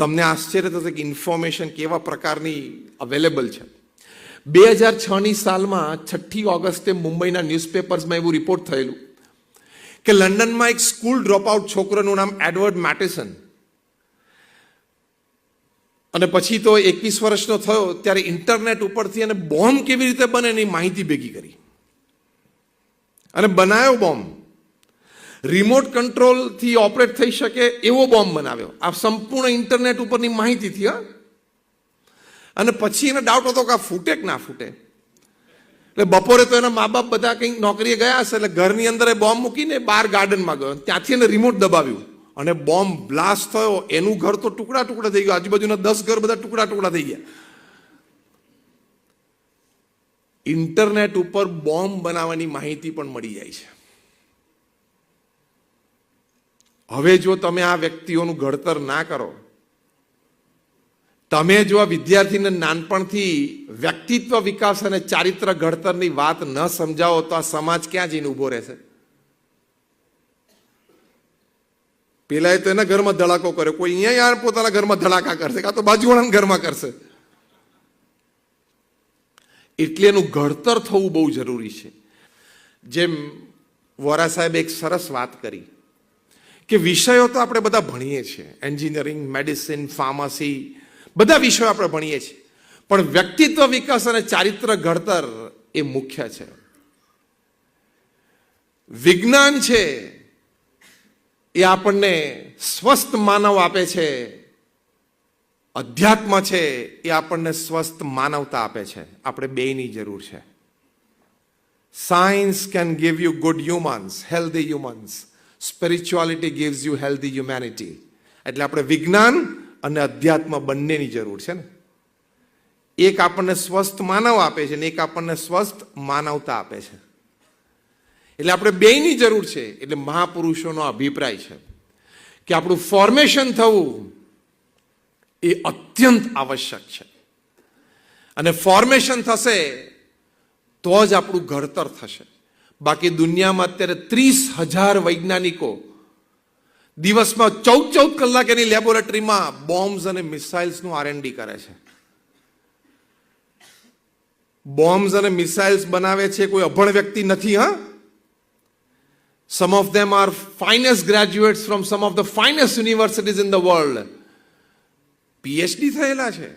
તમને આશ્ચર્ય થશે કે ઇન્ફોર્મેશન કેવા પ્રકારની અવેલેબલ છે. 2006ની સાલમાં 6ઠી ઓગસ્ટે મુંબઈના ન્યૂઝપેપર્સમાં એવું રિપોર્ટ થયેલું કે લંડનમાં એક સ્કૂલ ડ્રોપઆઉટ છોકરાનું નામ એડવર્ડ મેટેસન, અને પછી તો 21 વર્ષનો થયો ત્યારે ઇન્ટરનેટ ઉપરથી અને બોમ્બ કેવી રીતે બને એની માહિતી ભેગી કરી અને બનાવ્યો બોમ્બ. રિમોટ કંટ્રોલથી ઓપરેટ થઈ શકે એવો બોમ્બ બનાવ્યો, આ સંપૂર્ણ ઇન્ટરનેટ ઉપરની માહિતીથી. અને પછી એને ડાઉટ હતો કે આ ફૂટે કે ના ફૂટે. એટલે બપોરે તો એના મા બાપ બધા કંઈક નોકરીએ ગયા હશે, એટલે ઘરની અંદર એ બોમ્બ મૂકીને બહાર ગાર્ડનમાં ગયો, ત્યાંથી એને રિમોટ દબાવ્યું અને બોમ્બ બ્લાસ્ટ થયો. એનું ઘર તો ટુકડા ટુકડા થઈ ગયું, આજુબાજુના 10 ઘર બધા ટુકડા ટુકડા થઈ ગયા. ઇન્ટરનેટ ઉપર બોમ્બ બનાવવાની માહિતી પણ મળી જાય છે. હવે જો તમે આ વ્યક્તિઓનું ઘડતર ના કરો, તમે જો આ વિદ્યાર્થીને નાનપણથી વ્યક્તિત્વ વિકાસ અને ચારિત્ર ઘડતરની વાત ન સમજાવો તો આ સમાજ ક્યાં જઈને ઊભો રહેશે? પેલા તો એના ઘરમાં ધડાકો કર્યો, કોઈ અહીંયા યાર પોતાના ઘરમાં ધડાકા કરશે, કાં તો બાજુવાળાના ઘરમાં કરશે. એટલે એનું ઘડતર થવું બહુ જરૂરી છે. જેમ વોરા સાહેબ એક સરસ વાત કરી કે વિષયો તો આપણે બધા ભણીએ છીએ, એન્જિનિયરિંગ, મેડિસિન, ફાર્મસી, બધા વિષયો આપણે ભણીએ છીએ, પણ વ્યક્તિત્વ વિકાસ અને ચારિત્ર ઘડતર એ મુખ્ય છે. વિજ્ઞાન છે એ આપણને સ્વસ્થ માનવ આપે છે, અધ્યાત્મ છે એ આપણને સ્વસ્થ માનવતા આપે છે. આપણે બેયની જરૂર છે. Science can give you good humans, healthy humans. Spirituality gives you healthy humanity. એટલે આપણે વિજ્ઞાન અને અધ્યાત્મ બંનેની જરૂર છે ને. એક આપણને સ્વસ્થ માનવ આપે છે ને એક આપણને સ્વસ્થ માનવતા આપે છે. એટલે આપણે બેયની જરૂર છે. એટલે મહાપુરુષોનો અભિપ્રાય છે કે આપણું ફોર્મેશન થવું એ અત્યંત આવશ્યક છે. અને ફોર્મેશન થશે તો જ આપણું ઘડતર થશે. બાકી દુનિયામાં અત્યારે 30,000 વૈજ્ઞાનિકો દિવસમાં 14 કલાક એની લેબોરેટરીમાં બોમ્બ્સ અને મિસાઇલ્સનું R&D કરે છે. બોમ્બ્સ અને મિસાઇલ્સ બનાવે છે કોઈ અભણ વ્યક્તિ નથી. Some of them are finest graduates from some of the finest universities in the world. PhD થયેલા છે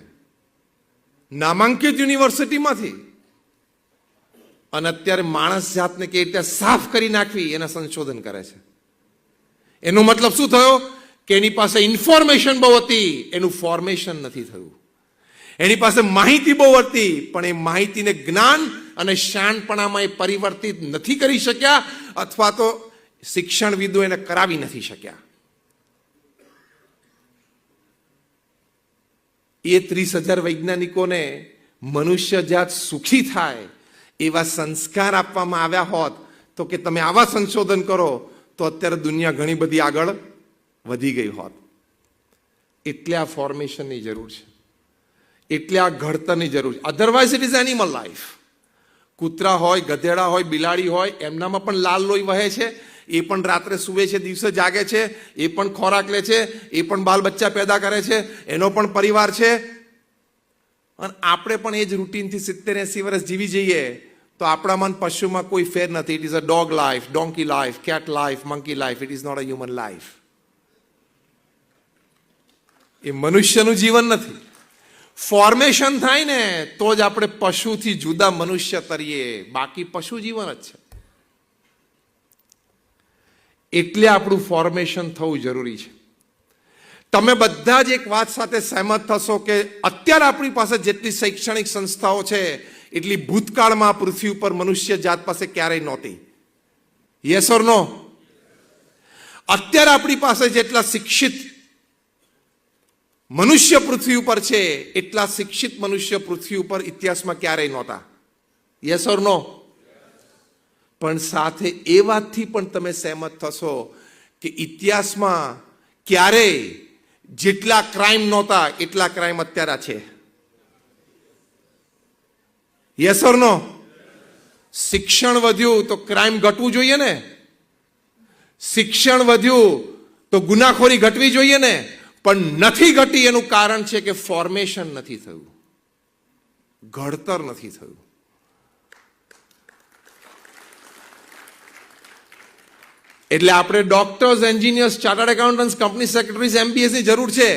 નામાંકિત યુનિવર્સિટીમાંથી. અને અત્યારે માણસ જાતને કેવી રીતે સાફ કરી નાખવી એના સંશોધન કરે છે. એનો મતલબ શું થયો કે એની પાસે ઇન્ફોર્મેશન બહુ હતી, એનું ફોર્મેશન નથી થયું. એની પાસે માહિતી બહુ હતી પણ એ માહિતીને જ્ઞાન અને શાણપણામાં એ પરિવર્તિત નથી કરી શક્યા, અથવા તો શિક્ષણવિદો એને કરાવી નથી શક્યા. એ 30,000 વૈજ્ઞાનિકોને મનુષ્ય જાત સુખી થાય એવા સંસ્કાર આપવામાં આવ્યા હોત તો કે તમે આવા સંશોધન કરો તો અત્યારે દુનિયા ઘણી બધી આગળ વધી ગઈ હોત. એટલે આ ફોર્મેશનની જરૂર છે, એટલે આ ઘડતરની જરૂર છે. Otherwise it is animal life. કૂતરા હોય, ગધેડા હોય, બિલાડી હોય, એમનામાં પણ લાલ લોહી વહે છે. એ પણ રાત્રે સૂવે છે, દિવસે જાગે છે, એ પણ ખોરાક લે છે, એ પણ બાલ બચ્ચા પેદા કરે છે, એનો પણ પરિવાર છે. અને આપણે પણ એ જ રૂટીનથી 70-80 વર્ષ જીવી જઈએ તો આપણામાં પશુમાં કોઈ ફેર નથી. It is a dog life, donkey life, cat life, monkey life. It is not a human life. એ મનુષ્યનું જીવન નથી. ફોર્મેશન થાય ને તો જ આપણે પશુથી જુદા મનુષ્ય તરીએ, બાકી પશુ જીવન જ છે. એટલે આપણું ફોર્મેશન થવું જરૂરી છે. તમે બધા જ એક વાત સાથે સહેમત થશો કે અત્યારે આપણી પાસે જેટલી શૈક્ષણિક સંસ્થાઓ છે એટલી ભૂતકાળમાં પૃથ્વી ઉપર મનુષ્ય જાત પાસે ક્યારેય નહોતી. યસ ઓર નો? અત્યારે આપણી પાસે જેટલા શિક્ષિત મનુષ્ય પૃથ્વી ઉપર છે એટલા શિક્ષિત મનુષ્ય પૃથ્વી ઉપર ઇતિહાસમાં ક્યારેય નહોતા. યસ ઓર નો? પણ સાથે એ વાતથી પણ તમે સહેમત થશો કે ઇતિહાસમાં ક્યારેય જેટલા ક્રાઇમ નહોતા એટલા ક્રાઇમ અત્યારે છે. યસ ઓર નો? શિક્ષણ વધ્યું તો ક્રાઇમ ઘટવું જોઈએ ને. શિક્ષણ વધ્યું તો ગુનાખોરી ઘટવી જોઈએ ને. પણ નથી ઘટી એનું કારણ છે કે ફોર્મેશન નથી થયું, ઘડતર નથી થયું. એટલે આપણે doctors, engineers, chartered accountants, company secretaries, MBAs ની જરૂર છે.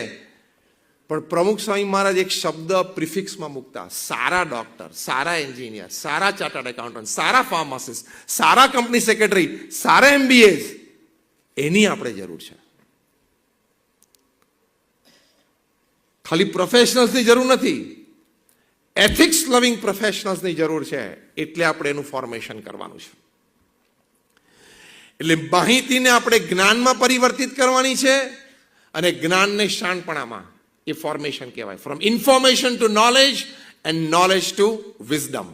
પણ પ્રમુખ સ્વામી મહારાજ એક શબ્દ પ્રિફિક્સમાં મૂકતા, સારા ડોક્ટર, સારા એન્જિનિયર, સારા ચાર્ટર્ડ એકાઉન્ટન્ટ, સારા ફાર્માસિસ્ટ, સારા કંપની સેક્રેટરી, સારા MBAs, એની આપણે જરૂર છે. ખાલી પ્રોફેશનલ્સની જરૂર નથી, એથિક્સ લવિંગ પ્રોફેશનલ્સની જરૂર છે. એટલે આપણે એનું ફોર્મેશન કરવાનું છે. એટલે માહિતીને આપણે જ્ઞાનમાં પરિવર્તિત કરવાની છે અને જ્ઞાનને શાણપણામાં. એ ફોર્મેશન કહેવાય. From information to knowledge and knowledge to wisdom.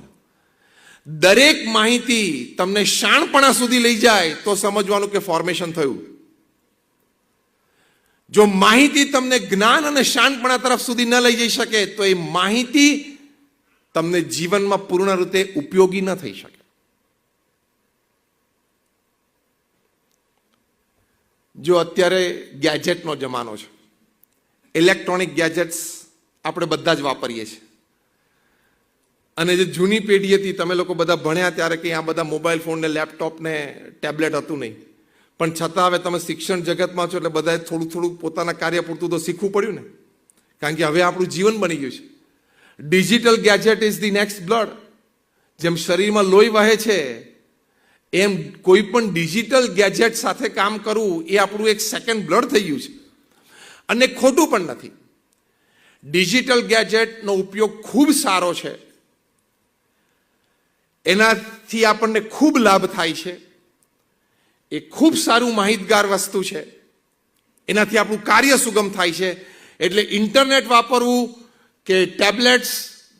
દરેક માહિતી તમને શાણપણા સુધી લઈ જાય તો સમજવાનું કે ફોર્મેશન થયું. જો માહિતી તમને જ્ઞાન અને શાણપણા તરફ સુધી ન લઈ જઈ શકે તો એ માહિતી તમને જીવનમાં પૂર્ણ રીતે ઉપયોગી ન થઈ શકે. જો અત્યારે ગેજેટનો જમાનો છે, ઇલેક્ટ્રોનિક ગેજેટ્સ આપણે બધા જ વાપરીએ છીએ. અને જે જૂની પેઢી હતી, તમે લોકો બધા ભણ્યા ત્યારે કે આ બધા મોબાઈલ ફોન ને લેપટોપ ને ટેબ્લેટ હતું નહીં, પણ છતાં હવે તમે શિક્ષણ જગતમાં છો એટલે બધાએ થોડું થોડું પોતાના કાર્ય પૂરતું તો શીખવું પડ્યું ને, કારણ કે હવે આપણું જીવન બની ગયું છે. Digital gadget is the next blood. જેમ શરીરમાં લોહી વહે છે એમ કોઈ પણ ડિજિટલ ગેજેટ સાથે કામ કરવું એ આપણું એક સેકન્ડ બ્લડ થઈ ગયું છે. અને ખોટું પણ નથી. ડિજિટલ ગેજેટનો ઉપયોગ ખૂબ સારો છે, એનાથી આપણને ખૂબ લાભ થાય છે. એ ખૂબ સારું માહિતગાર વસ્તુ છે, એનાથી આપણું કાર્ય સુગમ થાય છે. એટલે ઇન્ટરનેટ વાપરવું કે ટેબ્લેટ્સ,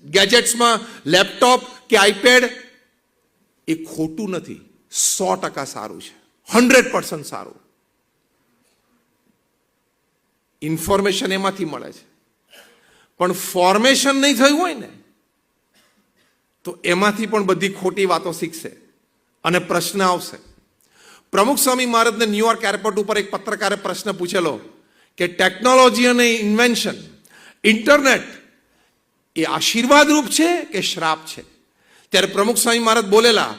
ગેજેટ્સમાં લેપટોપ કે આઈપેડ એ ખોટું નથી, 100% સારું છે, 100% સારું. ઇન્ફોર્મેશન એમાંથી મળે છે, પણ ફોર્મેશન નહીં થયું હોય ને તો એમાંથી પણ બધી ખોટી વાતો શીખશે અને પ્રશ્ન આવશે. પ્રમુખ સ્વામી મહારાજને ન્યુયોર્ક એરપોર્ટ ઉપર એક પત્રકારે પ્રશ્ન પૂછેલો કે ટેકનોલોજી અને ઇન્વેન્શન, ઇન્ટરનેટ એ આશીર્વાદરૂપ છે કે શ્રાપ છે? ત્યારે પ્રમુખ સ્વામી મહારાજ બોલેલા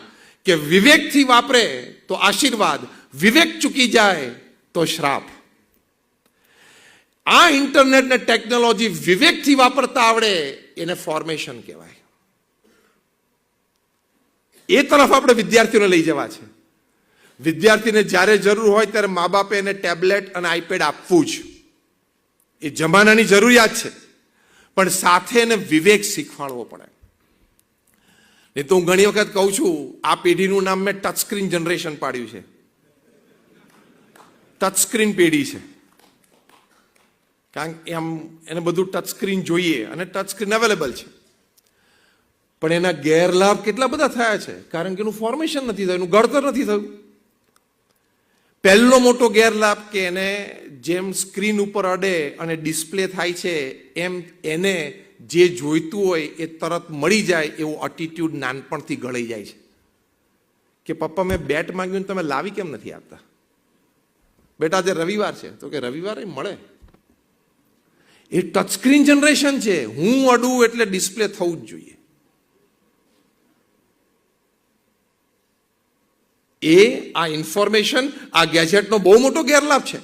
કે વિવેકથી વાપરે તો આશીર્વાદ, વિવેક ચૂકી જાય તો શ્રાપ. આ ઇન્ટરનેટ ને ટેકનોલોજી વિવેકથી વાપરતા આવડે એને ફોર્મેશન કહેવાય. એ તરફ આપણે વિદ્યાર્થીઓને લઈ જવા છે. વિદ્યાર્થીને જ્યારે જરૂર હોય ત્યારે મા બાપે એને ટેબ્લેટ અને આઈપેડ આપવું જ, એ જમાનાની જરૂરિયાત છે, પણ સાથે એને વિવેક શીખવાડવો પડે. એ તો હું ઘણી વખત કહું છું, આ પેઢીનું નામ મેં ટચ સ્ક્રીન જનરેશન પાડ્યું છે. ટચ સ્ક્રીન પેઢી છે, કારણ કે એમ એને બધું ટચ સ્ક્રીન જોઈએ અને ટચ સ્ક્રીન અવેલેબલ છે. પણ એના ગેરલાભ કેટલા બધા થયા છે, કારણ કે એનું ફોર્મેશન નથી થયું, એનું ઘડતર નથી થયું. પહેલો મોટો ગેરલાભ કે એને જેમ સ્ક્રીન ઉપર અડે અને ડિસ્પ્લે થાય છે એમ એને જે જોઈતું હોય એ તરત મળી જાય એવો એટીટ્યુડ નાનપણથી ઘડાઈ જાય છે. કે પપ્પા મેં બેટ માંગ્યું તમે લાવી કેમ નથી આપતા? બેટા આજે રવિવાર છે, તો કે રવિવારે મળે. એ ટચ સ્ક્રીન જનરેશન છે. હું અડું એટલે ડિસ્પ્લે થવું જ જોઈએ. એ આ ઇન્ફોર્મેશન, આ ગેજેટનો બહુ મોટો ગેરલાભ છે.